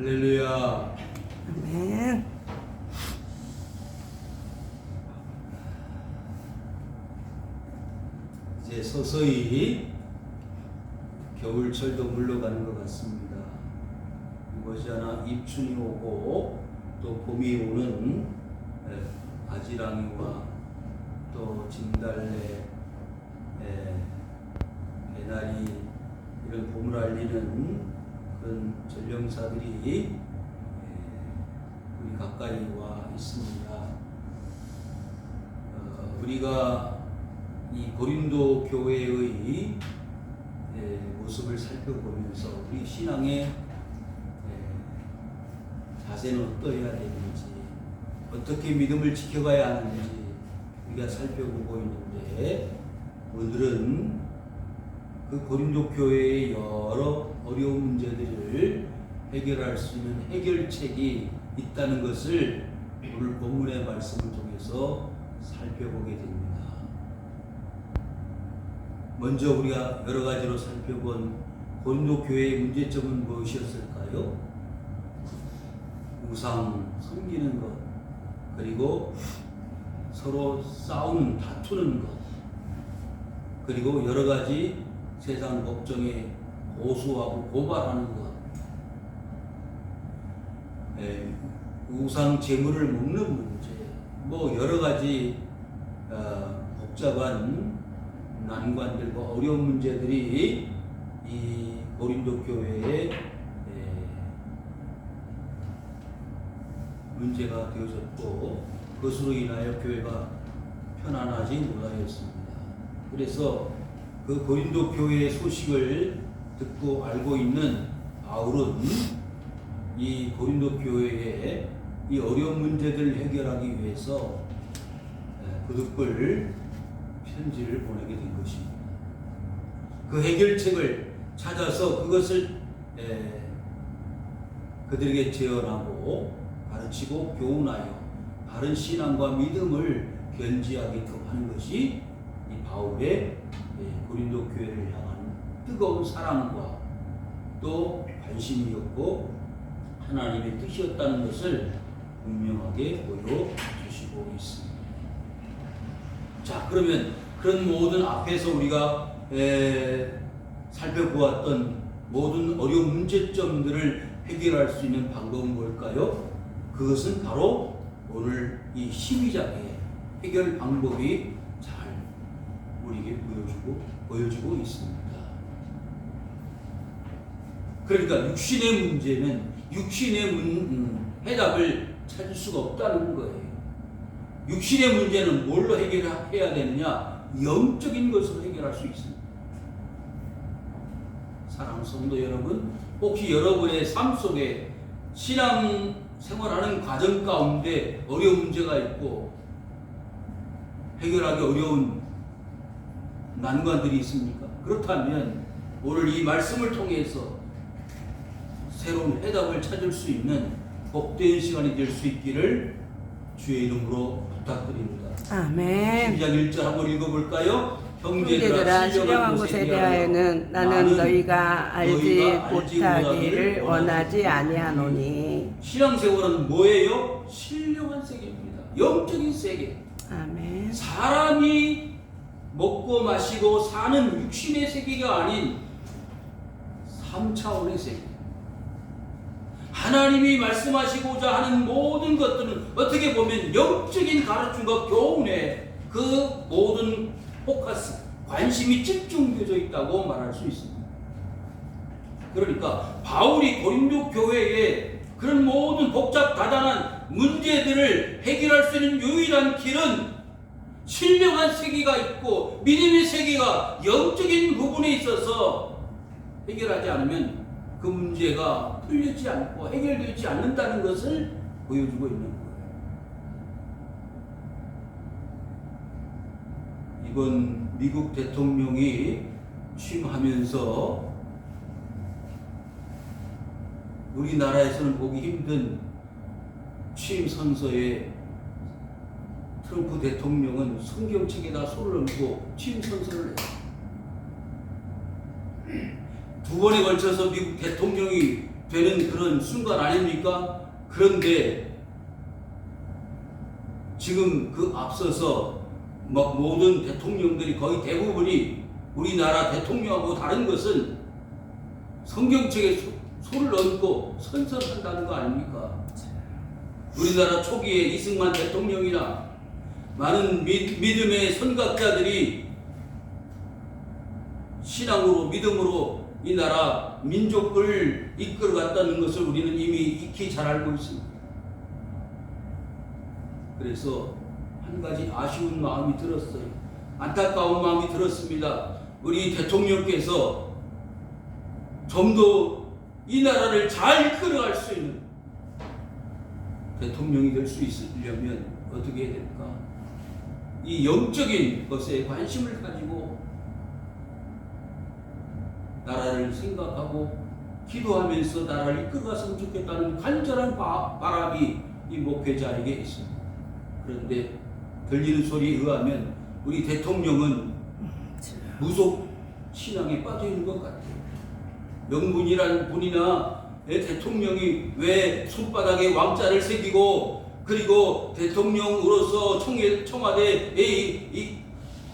할렐루야. 아멘. 이제 서서히 겨울철도 물러가는 것 같습니다. 머지않아 입춘이 오고 또 봄이 오는 아지랑이와 또 진달래, 개나리 이런 봄을 알리는 그런 전령사들이 우리 가까이 와 있습니다. 우리가 이 고린도 교회의 모습을 살펴보면서 우리 신앙의 자세는 어떠해야 되는지, 어떻게 믿음을 지켜가야 하는지 우리가 살펴보고 있는데, 오늘은 그 고린도 교회의 여러 어려운 문제들을 해결할 수 있는 해결책이 있다는 것을 오늘 본문의 말씀을 통해서 살펴보게 됩니다. 먼저 우리가 여러 가지로 살펴본 고린도 교회의 문제점은 무엇이었을까요? 우상 섬기는 것, 그리고 서로 싸우는, 다투는 것, 그리고 여러 가지 세상 법정에 고소하고 고발하는 것, 우상 제물을 먹는 문제, 뭐 여러 가지 복잡한 난관들과 어려운 문제들이 이 고린도 교회에 문제가 되어졌고, 그것으로 인하여 교회가 편안하지 못하였습니다. 그래서 그 고린도 교회의 소식을 듣고 알고 있는 바울은 이 고린도 교회에 이 어려운 문제들을 해결하기 위해서 부득불 편지를 보내게 된 것입니다. 그 해결책을 찾아서 그것을 그들에게 제언하고 가르치고 교훈하여 바른 신앙과 믿음을 견지하게끔 하는 것이 이 바울의 고린도 교회를 향한 뜨거운 사랑과 또 관심이었고 하나님의 뜻이었다는 것을 분명하게 보여주시고 있습니다. 자, 그러면 그런 모든 앞에서 우리가 살펴보았던 모든 어려운 문제점들을 해결할 수 있는 방법은 뭘까요? 그것은 바로 오늘 이 12장의 해결 방법이 잘 우리에게 보여주고 있습니다. 그러니까 육신의 문제는 육신의 해답을 찾을 수가 없다는 거예요. 육신의 문제는 뭘로 해결해야 되느냐? 영적인 것으로 해결할 수 있습니다. 사랑하는 성도 여러분, 혹시 여러분의 삶 속에 신앙 생활하는 과정 가운데 어려운 문제가 있고 해결하기 어려운 난관들이 있습니까? 그렇다면 오늘 이 말씀을 통해서 새로운 해답을 찾을 수 있는 복된 시간이 될 수 있기를 주의 이름으로 부탁드립니다. 아멘. 12장 1절 한번 읽어볼까요? 형제들아, 신령한 것에 대하여는 나는 너희가 알지 못하기를 원하지 아니하노니. 신앙생활은 뭐예요? 신령한 세계입니다. 영적인 세계. 아멘. 사람이 먹고 마시고 사는 육신의 세계가 아닌 3차원의 세계. 하나님이 말씀하시고자 하는 모든 것들은 어떻게 보면 영적인 가르침과 교훈에 그 모든 포커스, 관심이 집중되어 있다고 말할 수 있습니다. 그러니까 바울이 고린도 교회에 그런 모든 복잡 다단한 문제들을 해결할 수 있는 유일한 길은 신령한 세계가 있고 믿음의 세계가 영적인 부분에 있어서 해결하지 않으면 그 문제가 풀리지 않고 해결되지 않는다는 것을 보여주고 있는 거예요. 이번 미국 대통령이 취임하면서 우리나라에서는 보기 힘든 취임 선서에 트럼프 대통령은 성경책에다 손을 얹고 취임 선서를 해요. 두 번에 걸쳐서 미국 대통령이 되는 그런 순간 아닙니까? 그런데 지금 그 앞서서 모든 대통령들이 거의 대부분이 우리나라 대통령하고 다른 것은 성경책에 손을 얹고 선서한다는 거 아닙니까? 우리나라 초기에 이승만 대통령이나 많은 믿음의 선각자들이 신앙으로 믿음으로 이 나라 민족을 이끌어갔다는 것을 우리는 이미 익히 잘 알고 있습니다. 그래서 한 가지 아쉬운 마음이 들었어요. 안타까운 마음이 들었습니다. 우리 대통령께서 좀 더 이 나라를 잘 이끌어갈 수 있는 대통령이 될 수 있으려면 어떻게 해야 될까? 이 영적인 것에 관심을 가지고 나라를 생각하고 기도하면서 나라를 이끌어갔으면 좋겠다는 간절한 바람이 이 목회자에게 있습니다. 그런데 들리는 소리에 의하면 우리 대통령은 무속 신앙에 빠져 있는 것 같아요. 명분이라는 분이나 대통령이 왜 손바닥에 왕자를 새기고 그리고 대통령으로서 청와대에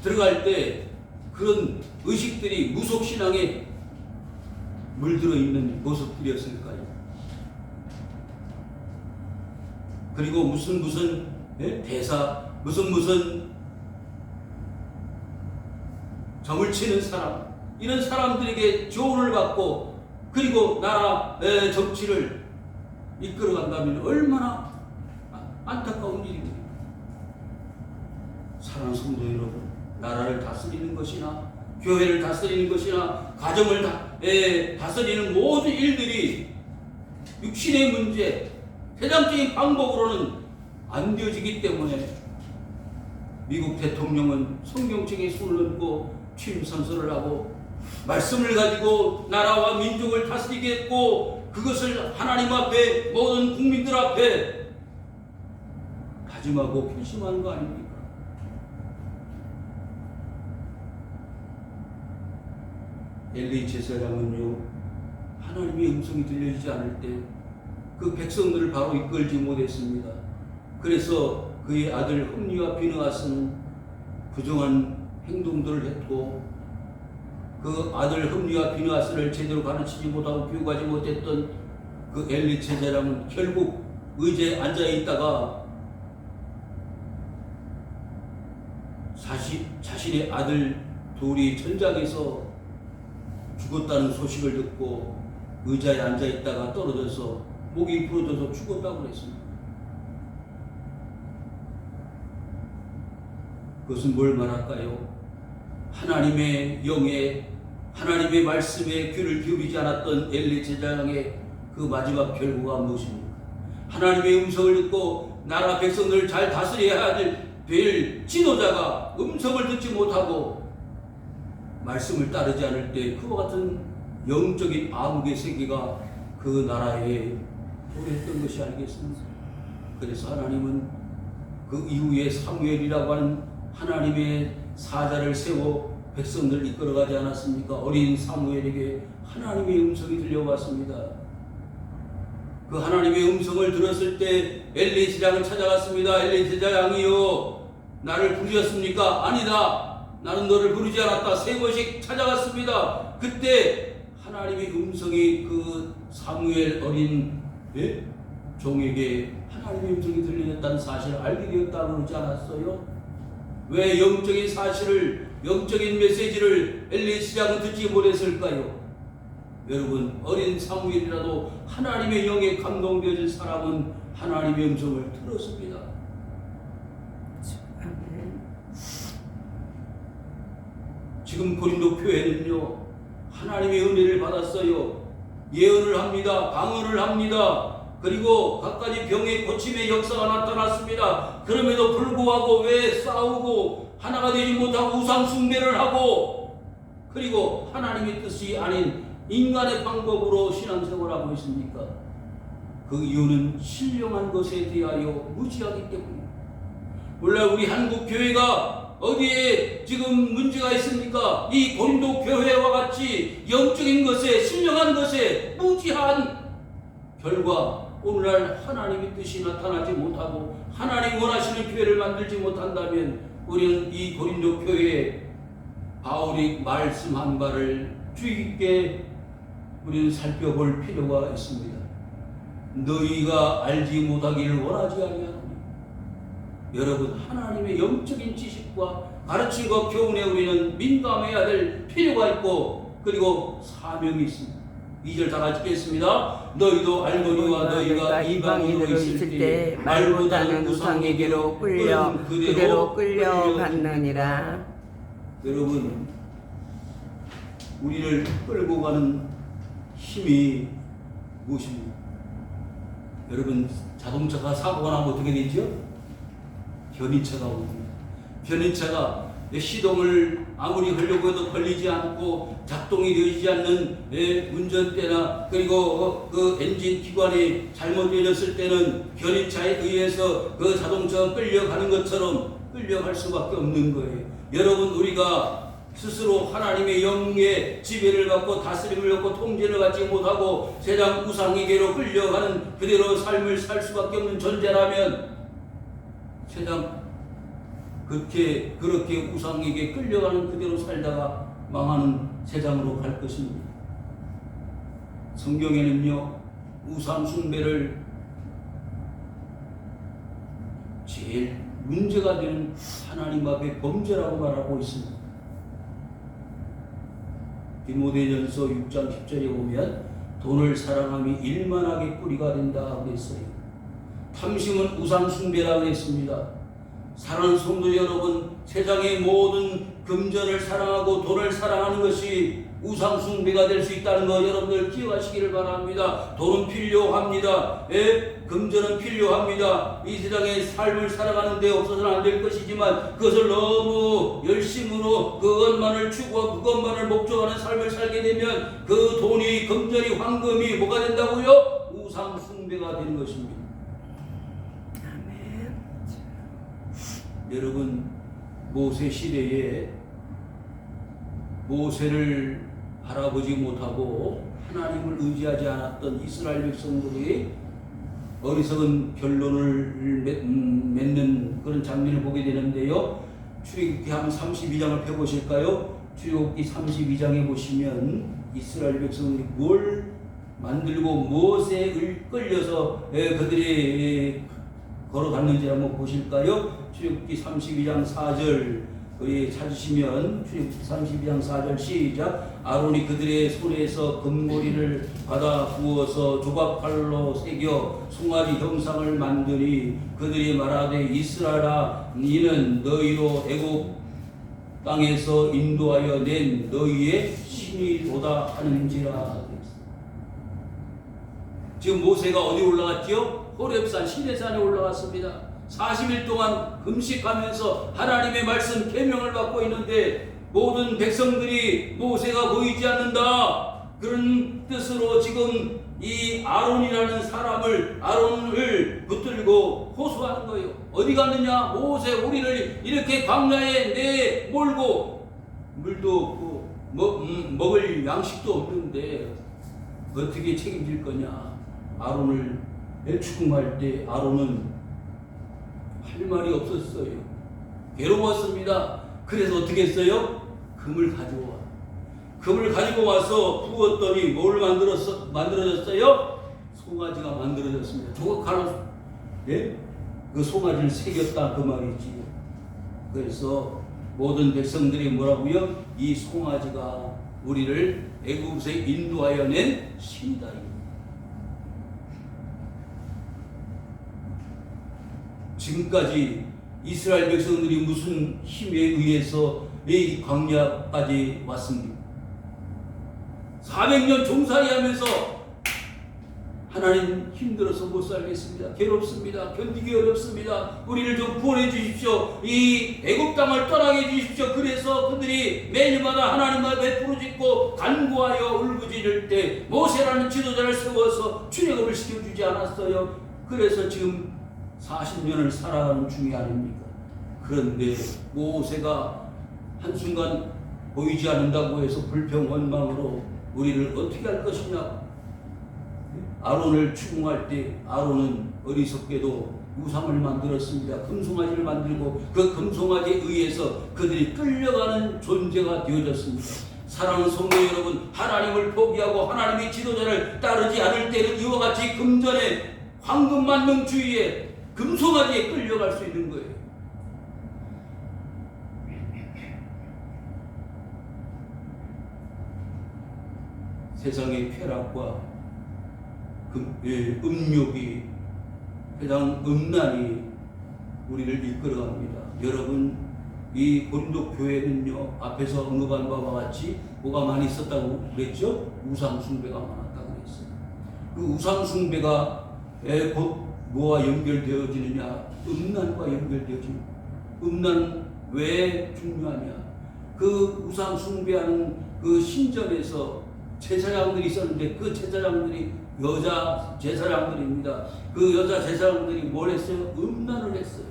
들어갈 때 그런 의식들이 무속 신앙에 물들어 있는 모습들이었을까요? 그리고 무슨 대사 무슨 점을 치는 사람 이런 사람들에게 조언을 받고 그리고 나라 정치를 이끌어간다면 얼마나 안타까운 일입니까? 사랑하는 성도 여러분, 나라를 다스리는 것이나 교회를 다스리는 것이나 가정을 다스리는 모든 일들이 육신의 문제, 세상적인 방법으로는 안 되어지기 때문에 미국 대통령은 성경책에 손을 얹고 취임 선서를 하고 말씀을 가지고 나라와 민족을 다스리겠고 그것을 하나님 앞에 모든 국민들 앞에 다짐하고 결심하는 거 아닙니까? 엘리 제사장은요 하나님의 음성이 들려지지 않을 때 그 백성들을 바로 이끌지 못했습니다. 그래서 그의 아들 홈리와 비느하스는 부정한 행동들을 했고 그 아들 홈리와 비느하스를 제대로 가르치지 못하고 교육하지 못했던 그 엘리 제사장은 결국 의자에 앉아 있다가 자신의 아들 둘이 전장에서 죽었다는 소식을 듣고 의자에 앉아 있다가 떨어져서 목이 부러져서 죽었다고 그랬습니다. 그것은 뭘 말할까요? 하나님의 영에 하나님의 말씀에 귀를 기울이지 않았던 엘리 제사장의 그 마지막 결과가 무엇입니까? 하나님의 음성을 듣고 나라 백성들을 잘 다스려야 될 지도자가 음성을 듣지 못하고 말씀을 따르지 않을 때 그와 같은 영적인 암흑의 세계가 그 나라에 도래했던 것이 아니겠습니까? 그래서 하나님은 그 이후에 사무엘이라고 하는 하나님의 사자를 세워 백성들을 이끌어가지 않았습니까? 어린 사무엘에게 하나님의 음성이 들려왔습니다. 그 하나님의 음성을 들었을 때 엘리 제사장을 찾아갔습니다. 엘리 제사장이요 나를 부르셨습니까? 아니다. 나는 너를 부르지 않았다. 3번씩 찾아갔습니다. 그때 하나님의 음성이 그 사무엘 어린 종에게 하나님의 음성이 들려졌다는 사실을 알게 되었다고 그러지 않았어요? 왜 영적인 사실을 영적인 메시지를 엘리 제사장은 듣지 못했을까요? 여러분 어린 사무엘이라도 하나님의 영에 감동되어진 사람은 하나님의 음성을 들었습니다. 지금 고린도 교회는요 하나님의 은혜를 받았어요. 예언을 합니다. 방언을 합니다. 그리고 각가지 병의 고침의 역사가 나타났습니다. 그럼에도 불구하고 왜 싸우고 하나가 되지 못하고 우상 숭배를 하고 그리고 하나님의 뜻이 아닌 인간의 방법으로 신앙생활하고 있습니까? 그 이유는 신령한 것에 대하여 무지하기 때문입니다. 원래 우리 한국 교회가 어디에 지금 문제가 있습니까? 이 고린도 교회와 같이 영적인 것에 신령한 것에 무지한 결과 오늘날 하나님의 뜻이 나타나지 못하고 하나님 원하시는 교회를 만들지 못한다면 우리는 이 고린도 교회에 바울이 말씀한 바를 주의 깊게 우리는 살펴볼 필요가 있습니다. 너희가 알지 못하기를 원하지 아니하노니. 여러분, 하나님의 영적인 지식과 가르침과 교훈에 우리는 민감해야 될 필요가 있고 그리고 사명이 있습니다. 2절 다 같이 읽겠습니다. 너희도 알거니와 너희가 이방인으로 있을 때 말보다는 우상에게로 그대로 끌려갔느니라. 여러분, 우리를 끌고 가는 힘이 무엇입니까? 여러분, 자동차가 사고가 나면 어떻게 되죠? 견인차가 옵니다. 견인차가 시동을 아무리 하려고 해도 걸리지 않고 작동이 되지 않는 운전대나 그리고 그 엔진 기관이 잘못되었을 때는 견인차에 의해서 그 자동차가 끌려가는 것처럼 끌려갈 수밖에 없는 거예요. 여러분, 우리가 스스로 하나님의 영의 지배를 받고 다스림을 받고 통제를 받지 못하고 세상 우상에게로 끌려가는 그대로 삶을 살 수밖에 없는 존재라면 세상 그렇게 우상에게 끌려가는 그대로 살다가 망하는 세상으로 갈 것입니다. 성경에는요, 우상 숭배를 제일 문제가 되는 하나님 앞의 범죄라고 말하고 있습니다. 디모데전서 6장 10절에 보면 돈을 사랑함이 일만하게 뿌리가 된다 그랬어요. 탐심은 우상 숭배라고 했습니다. 사랑하는 성도 여러분, 세상의 모든 금전을 사랑하고 돈을 사랑하는 것이 우상 숭배가 될 수 있다는 거 여러분들 기억하시기를 바랍니다. 돈은 필요합니다. 금전은 필요합니다. 이 세상의 삶을 살아가는 데 없어서는 안 될 것이지만 그것을 너무 열심으로 그것만을 추구하고 그것만을 목적하는 삶을 살게 되면 그 돈이, 금전이, 황금이 뭐가 된다고요? 우상 숭배가 되는 것입니다. 여러분, 모세 시대에 모세를 바라보지 못하고 하나님을 의지하지 않았던 이스라엘 백성들이 어리석은 결론을 맺는 그런 장면을 보게 되는데요. 출애굽기 한번 32장을 펴보실까요? 출애굽기 32장에 보시면 이스라엘 백성들이 뭘 만들고 무엇에 끌려서 그들이 걸어갔는지 한번 보실까요? 출애굽기 32장 4절 우리 찾으시면 출애굽기 32장 4절 시작. 아론이 그들의 손에서 금고리를 받아 부어서 조각칼로 새겨 송아지 형상을 만드니 그들이 말하되 이스라엘아 이는 너희로 애굽 땅에서 인도하여 낸 너희의 신이로다 하는지라. 지금 모세가 어디 올라갔지요? 호렙산 시내산에 올라갔습니다. 40일 동안 금식하면서 하나님의 말씀 계명을 받고 있는데 모든 백성들이 모세가 보이지 않는다 그런 뜻으로 지금 이 아론이라는 아론을 붙들고 호소하는 거예요. 어디 갔느냐? 모세, 우리를 이렇게 광야에 내몰고 물도 없고 먹을 양식도 없는데 어떻게 책임질 거냐? 아론을 추궁할 때 아론은 할 말이 없었어요. 괴로웠습니다. 그래서 어떻게 했어요? 금을 가져와. 금을 가지고 와서 부었더니 뭘 만들어졌어요? 송아지가 만들어졌습니다. 조각칼로 그 송아지를 새겼다 그 말이지. 그래서 모든 백성들이 뭐라고요? 이 송아지가 우리를 애굽에서 인도하여 낸 신이다. 지금까지 이스라엘 백성들이 무슨 힘에 의해서 이 광야까지 왔습니까? 400년 종살이하면서 하나님 힘들어서 못 살겠습니다. 괴롭습니다. 견디기 어렵습니다. 우리를 좀 구원해 주십시오. 이 애굽 땅을 떠나게 해 주십시오. 그래서 그들이 매일마다 하나님 앞에 부르짖고 간구하여 울부짖을 때 모세라는 지도자를 세워서 출애굽을 시켜주지 않았어요. 그래서 지금 40년을 살아가는 중이 아닙니까? 그런데 모세가 한순간 보이지 않는다고 해서 불평원망으로 우리를 어떻게 할 것이냐? 아론을 추궁할 때 아론은 어리석게도 우상을 만들었습니다. 금송아지를 만들고 그 금송아지에 의해서 그들이 끌려가는 존재가 되어졌습니다. 사랑하는 성도 여러분, 하나님을 포기하고 하나님의 지도자를 따르지 않을 때는 이와 같이 금전의 황금만능주의에 금송아지에 끌려갈 수 있는 거예요. 세상의 쾌락과 음욕이, 세상 음란이 우리를 이끌어갑니다. 여러분, 이 고린도 교회는요, 앞에서 언급한 바와 같이 뭐가 많이 있었다고 그랬죠? 우상숭배가 많았다고 그랬어요. 그 우상숭배가 곧 뭐와 연결되어지느냐? 음란과 연결되어집니다. 음란 왜 중요하냐? 그 우상숭배하는 그 신전에서 제사장들이 있었는데 그 제사장들이 여자 제사장들입니다. 그 여자 제사장들이 뭘 했어요? 음란을 했어요.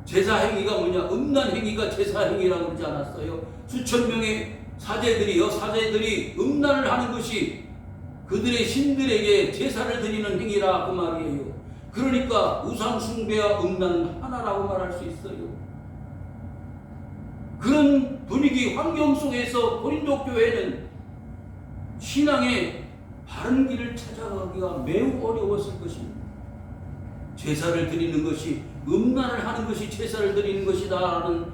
제사 행위가 뭐냐? 음란 행위가 제사 행위라고 그러지 않았어요? 수천 명의 사제들이 여사제들이 음란을 하는 것이 그들의 신들에게 제사를 드리는 행위라 그 말이에요. 그러니까 우상 숭배와 음란은 하나라고 말할 수 있어요. 그런 분위기 환경 속에서 고린도 교회는 신앙의 바른 길을 찾아가기가 매우 어려웠을 것입니다. 제사를 드리는 것이, 음란을 하는 것이 제사를 드리는 것이다라는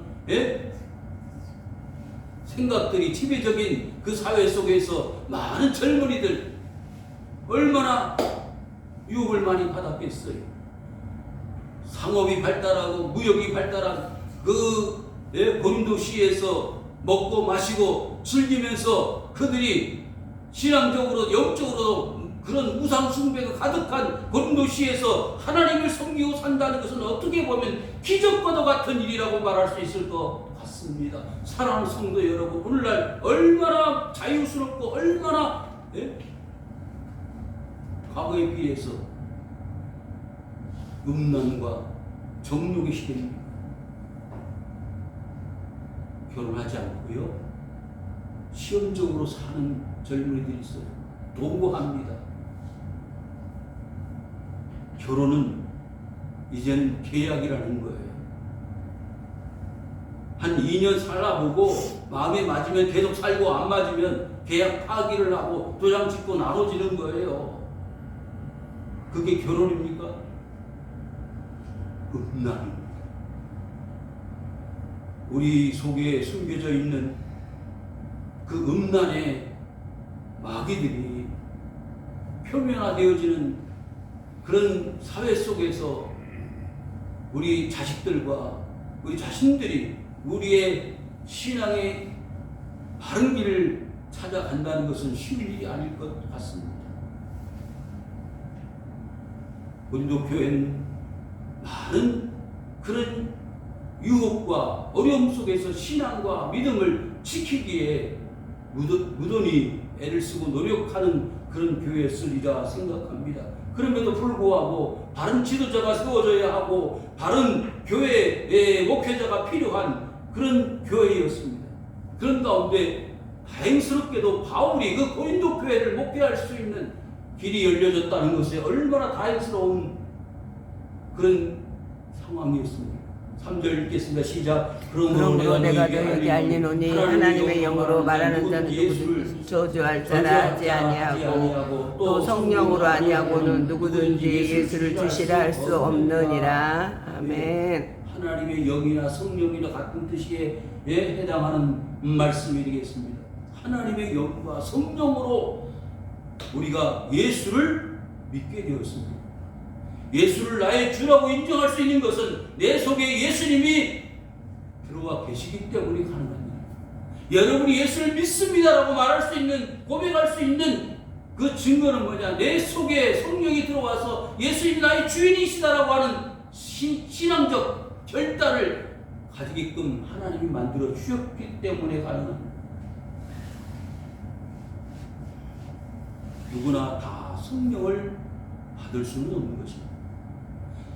생각들이 지배적인 그 사회 속에서 많은 젊은이들 얼마나 유혹을 많이 받았겠어요. 상업이 발달하고 무역이 발달한 그 고린도시에서 먹고 마시고 즐기면서 그들이 신앙적으로 영적으로 그런 우상 숭배가 가득한 고린도시에서 하나님을 섬기고 산다는 것은 어떻게 보면 기적과도 같은 일이라고 말할 수 있을 것 같습니다. 사랑하는 성도 여러분, 오늘날 얼마나 자유스럽고 얼마나 과거에 비해서 음란과 정욕의 시대입니다. 결혼하지 않고요, 시험적으로 사는 젊은이들이 있어요. 동거합니다. 결혼은 이제는 계약이라는 거예요. 한 2년 살아보고 마음에 맞으면 계속 살고 안 맞으면 계약 파기를 하고 도장 찍고 나눠지는 거예요. 그게 결혼입니까? 음란입니다. 우리 속에 숨겨져 있는 그 음란의 마귀들이 표면화되어지는 그런 사회 속에서 우리 자식들과 우리 자신들이 우리의 신앙의 바른 길을 찾아간다는 것은 쉬운 일이 아닐 것 같습니다. 고린도 교회는 많은 그런 유혹과 어려움 속에서 신앙과 믿음을 지키기에 무던히 애를 쓰고 노력하는 그런 교회였으리라 생각합니다. 그럼에도 불구하고 바른 지도자가 세워져야 하고 바른 교회의 목회자가 필요한 그런 교회였습니다. 그런 가운데 다행스럽게도 바울이 그 고린도 교회를 목회할 수 있는 길이 열려졌다는 것에 얼마나 다행스러운 그런 상황이었습니다. 3절 읽겠습니다. 시작. 그러므로 내가 너희에게 알리노니 하나님의 영으로 말하는 자는 누구든지 저주할 자라 하지 아니하고 또 성령으로 아니하고는 누구든지 예수를 주시라 할 수 없느니라. 아멘. 하나님의 영이나 성령이나 같은 뜻에 해당하는 말씀이 되겠습니다. 하나님의 영과 성령으로 우리가 예수를 믿게 되었습니다. 예수를 나의 주라고 인정할 수 있는 것은 내 속에 예수님이 들어와 계시기 때문에 가능합니다. 여러분이 예수를 믿습니다라고 말할 수 있는, 고백할 수 있는 그 증거는 뭐냐? 내 속에 성령이 들어와서 예수님이 나의 주인이시다라고 하는 신앙적 결단을 가지게끔 하나님이 만들어 주셨기 때문에 가능합니다. 누구나 다 성령을 받을 수는 없는 것입니다.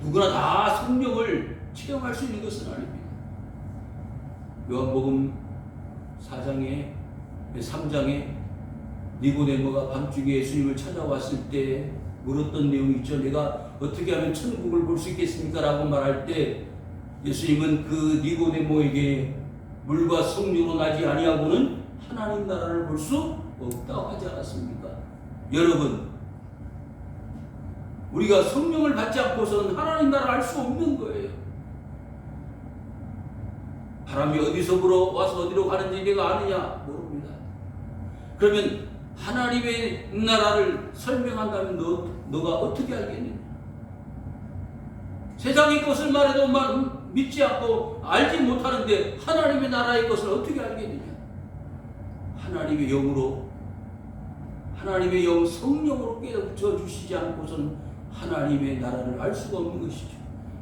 누구나 다 성령을 체험할 수 있는 것은 아닙니다. 요한복음 3장에 니고데모가 밤중에 예수님을 찾아왔을 때 물었던 내용이 있죠. 내가 어떻게 하면 천국을 볼 수 있겠습니까? 라고 말할 때 예수님은 그 니고데모에게 물과 성령으로 나지 아니하고는 하나님 나라를 볼 수 없다고 하지 않았습니까? 여러분, 우리가 성령을 받지 않고서는 하나님 나라를 알 수 없는 거예요. 바람이 어디서 불어 와서 어디로 가는지 내가 아느냐? 모릅니다. 그러면 하나님의 나라를 설명한다면 너가 어떻게 알겠느냐? 세상의 것을 말해도 믿지 않고 알지 못하는데 하나님의 나라의 것을 어떻게 알겠느냐? 하나님의 영으로, 하나님의 영 성령으로 깨우쳐 주시지 않고서는 하나님의 나라를 알 수가 없는 것이죠.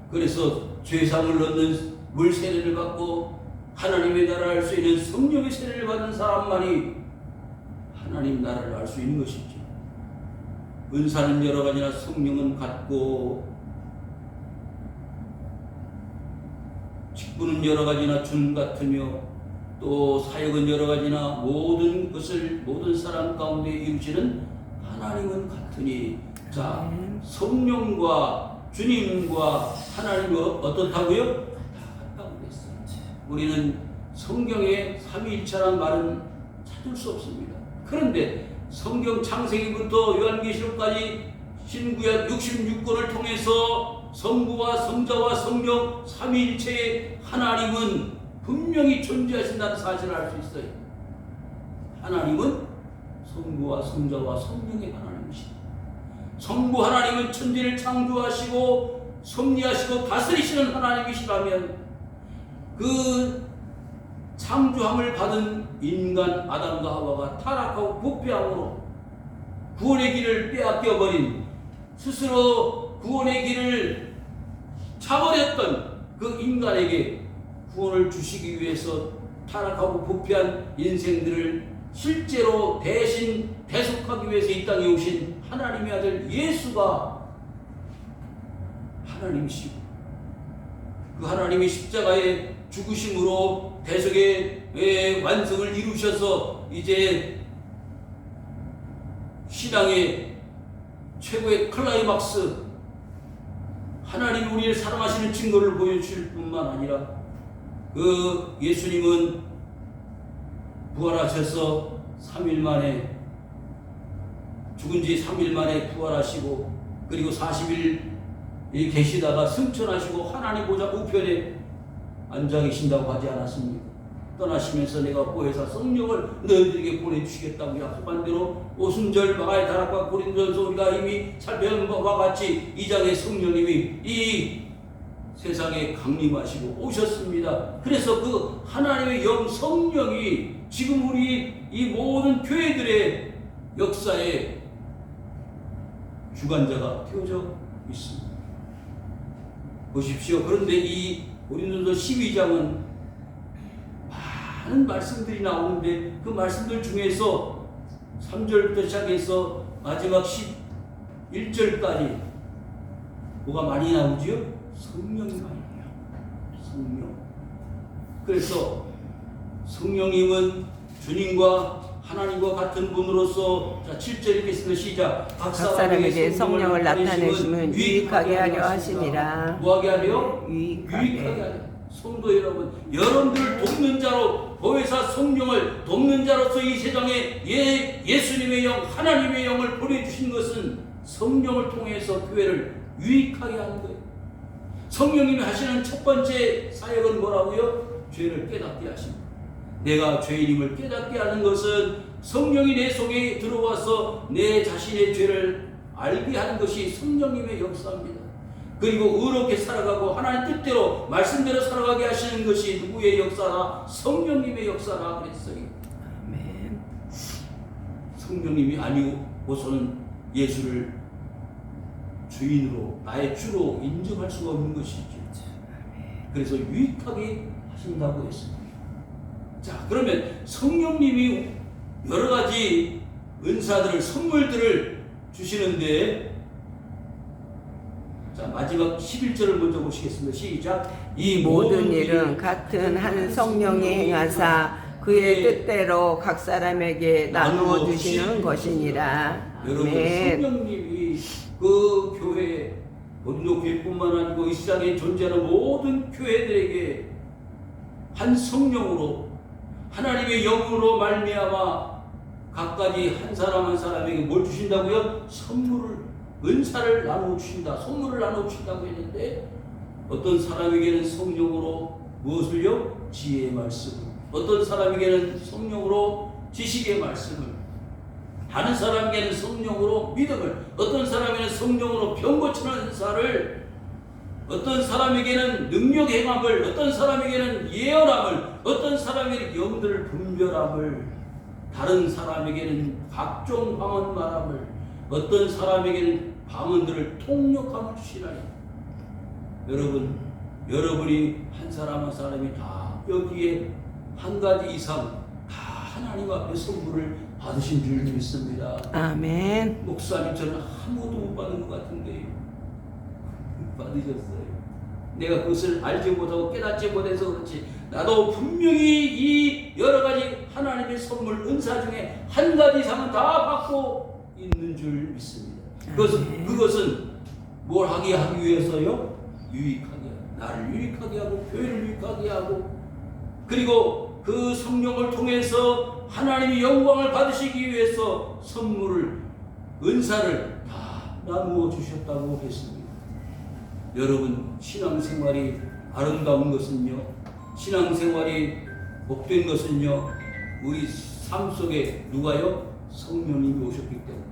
그래서 죄상을 얻는 물 세례를 받고 하나님의 나라를 알 수 있는 성령의 세례를 받는 사람만이 하나님 나라를 알 수 있는 것이죠. 은사는 여러 가지나 성령은 같고 직분은 여러 가지나 준 같으며 또 사역은 여러 가지나 모든 것을 모든 사람 가운데 이루시는 하나님은 같으니, 자, 성령과 주님과 하나님은 어떻다고요? 다 같다고 그랬어요. 우리는 성경에 삼위일체라는 말은 찾을 수 없습니다. 그런데 성경 창세기부터 요한계시록까지 신구약 66권을 통해서 성부와 성자와 성령 삼위일체의 하나님은 분명히 존재하신다는 사실을 알 수 있어요. 하나님은 성부와 성자와 성령의 하나님이시다. 성부 하나님은 천지를 창조하시고 섭리하시고 다스리시는 하나님이시라면 그 창조함을 받은 인간 아담과 하와가 타락하고 부패함으로 구원의 길을 빼앗겨버린, 스스로 구원의 길을 차버렸던 그 인간에게 구원을 주시기 위해서 타락하고 부패한 인생들을 실제로 대신 대속하기 위해서 이 땅에 오신 하나님의 아들 예수가 하나님이시고, 그 하나님이 십자가의 죽으심으로 대속의 완성을 이루셔서 이제 신앙의 최고의 클라이막스, 하나님이 우리를 사랑하시는 증거를 보여주실 뿐만 아니라 그 예수님은 부활하셔서 3일 만에, 죽은 지 3일 만에 부활하시고, 그리고 40일 계시다가 승천하시고 하나님 보좌 우편에 앉아 계신다고 하지 않았습니까? 떠나시면서 내가 보혜사 성령을 너희들에게 보내주시겠다고 약속한 대로 오순절 마가의 다락과 고린도전서 우리가 이미 살펴본 바와 같이 2장의 성령님이 이 세상에 강림하시고 오셨습니다. 그래서 그 하나님의 영 성령이 지금 우리 이 모든 교회들의 역사의 주관자가 되어져 있습니다. 보십시오. 그런데 이 고린도전서 12장은 많은 말씀들이 나오는데 그 말씀들 중에서 3절부터 시작해서 마지막 11절까지 뭐가 많이 나오지요? 성령이 많이 나와요. 성령. 그래서 성령님은 주님과 하나님과 같은 분으로서, 자 7절 읽겠습니다. 시작. 각 사람에게 성령을 나타내시면 유익하게 하려 하심이라. 뭐하게 하려? 유익하게 하려. 성도 여러분, 여러분들을 돕는 자로, 보혜사 성령을 돕는 자로서 이 세상에 예수님의 영, 하나님의 영을 보내주신 것은 성령을 통해서 교회를 유익하게 하는 거예요. 성령님이 하시는 첫 번째 사역은 뭐라고요? 죄를 깨닫게 하십니다. 내가 죄인임을 깨닫게 하는 것은 성령이 내 속에 들어와서 내 자신의 죄를 알게 하는 것이 성령님의 역사입니다. 그리고 의롭게 살아가고 하나님 뜻대로 말씀대로 살아가게 하시는 것이 누구의 역사나? 성령님의 역사라 그랬어요. 아멘. 성령님이 아니고서는 예수를 주인으로, 나의 주로 인정할 수가 없는 것이죠. 그래서 유익하게 하신다고 했습니다. 자, 그러면 성령님이 여러 가지 은사들을, 선물들을 주시는데, 자, 마지막 11절을 먼저 보시겠습니다. 시작. 이 모든 일은 같은 한 성령이 행하사 그의 뜻대로 각 사람에게 나누어 주시는 것이니라. 여러분 아멘. 성령님이 그 교회 본도 교회뿐만 아니고 이 세상에 존재하는 모든 교회들에게 한 성령으로 하나님의 영으로 말미암아 각가지 한 사람 한 사람에게 뭘 주신다고요? 선물을, 은사를 나누어 주신다. 선물을 나누어 주신다고 했는데 어떤 사람에게는 성령으로 무엇을요? 지혜의 말씀을, 어떤 사람에게는 성령으로 지식의 말씀을, 다른 사람에게는 성령으로 믿음을, 어떤 사람에게는 성령으로 병 고치는 은사를, 어떤 사람에게는 능력 행함을, 어떤 사람에게는 예언함을, 어떤 사람에게는 영들을 분별함을, 다른 사람에게는 각종 방언 말함을, 어떤 사람에게는 방언들을 통역함을 주시라니. 여러분이 한 사람 한 사람이 다 여기에 한 가지 이상 다 하나님 앞에 선물을 받으신 줄 믿습니다. 아멘. 목사님 저는 아무것도 못 받은 것 같은데 받으셨어요. 내가 그것을 알지 못하고 깨닫지 못해서 그렇지 나도 분명히 이 여러 가지 하나님의 선물 은사 중에 한 가지 이상은 다 받고 있는 줄 믿습니다. 그것은 뭘 하기 위해서요? 유익하게 하고, 나를 유익하게 하고 교회를 유익하게 하고, 그리고 그 성령을 통해서 하나님의 영광을 받으시기 위해서 선물을, 은사를 다 나누어 주셨다고 했습니다. 여러분, 신앙생활이 아름다운 것은요, 신앙생활이 복된 것은요, 우리 삶 속에 누가요? 성령님이 오셨기 때문에.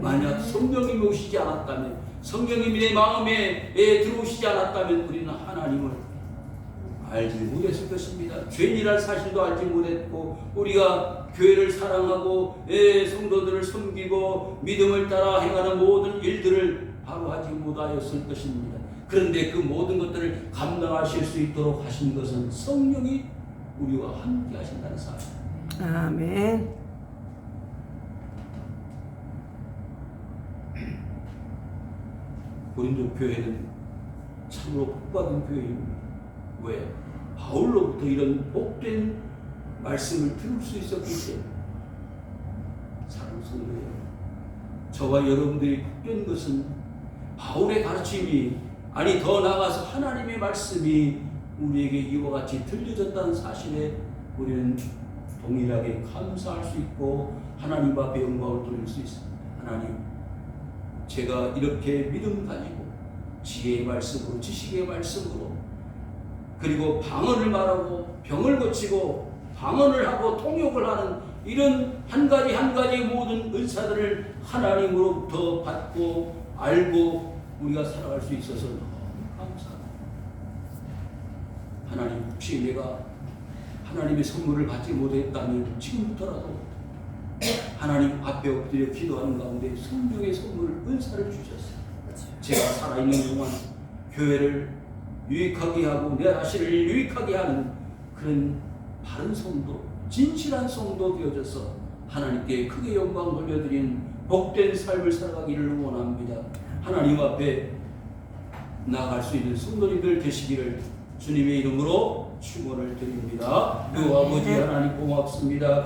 만약 성령님이 오시지 않았다면, 성령님이 내 마음에 들어오시지 않았다면 우리는 하나님을 알지 못했을 것입니다. 죄인이란 사실도 알지 못했고, 우리가 교회를 사랑하고 성도들을 섬기고 믿음을 따라 행하는 모든 일들을 바로 하지 못하였을 것입니다. 그런데 그 모든 것들을 감당하실 수 있도록 하신 것은 성령이 우리와 함께 하신다는 사실. 아멘. 고린도 교회는 참으로 복받은 교회입니다. 왜? 바울로부터 이런 복된 말씀을 들을 수 있었기 때문에. 사랑하는 성도여러분, 저와 여러분들이 복된 것은 바울의 가르침이, 아니 더 나아가서 하나님의 말씀이 우리에게 이와 같이 들려졌다는 사실에 우리는 동일하게 감사할 수 있고 하나님 앞에 영광을 돌릴 수 있습니다. 하나님, 제가 이렇게 믿음 가지고 지혜의 말씀으로, 지식의 말씀으로, 그리고 방언을 말하고 병을 고치고 방언을 하고 통역을 하는 이런 한 가지 한 가지 모든 은사들을 하나님으로부터 받고 알고 우리가 살아갈 수 있어서 너무 감사합니다. 하나님, 혹시 내가 하나님의 선물을 받지 못했다면 지금부터라도 하나님 앞에 엎드려 기도하는 가운데 성령의 선물, 은사를 주셨어요. 제가 살아있는 동안 교회를 유익하게 하고 내 자신을 유익하게 하는 그런 바른 성도, 진실한 성도 되어져서 하나님께 크게 영광 돌려드리는 복된 삶을 살아가기를 원합니다. 하나님 앞에 나아갈 수 있는 성도님들 되시기를 주님의 이름으로 축원을 드립니다. 그 아버지 하나님 고맙습니다.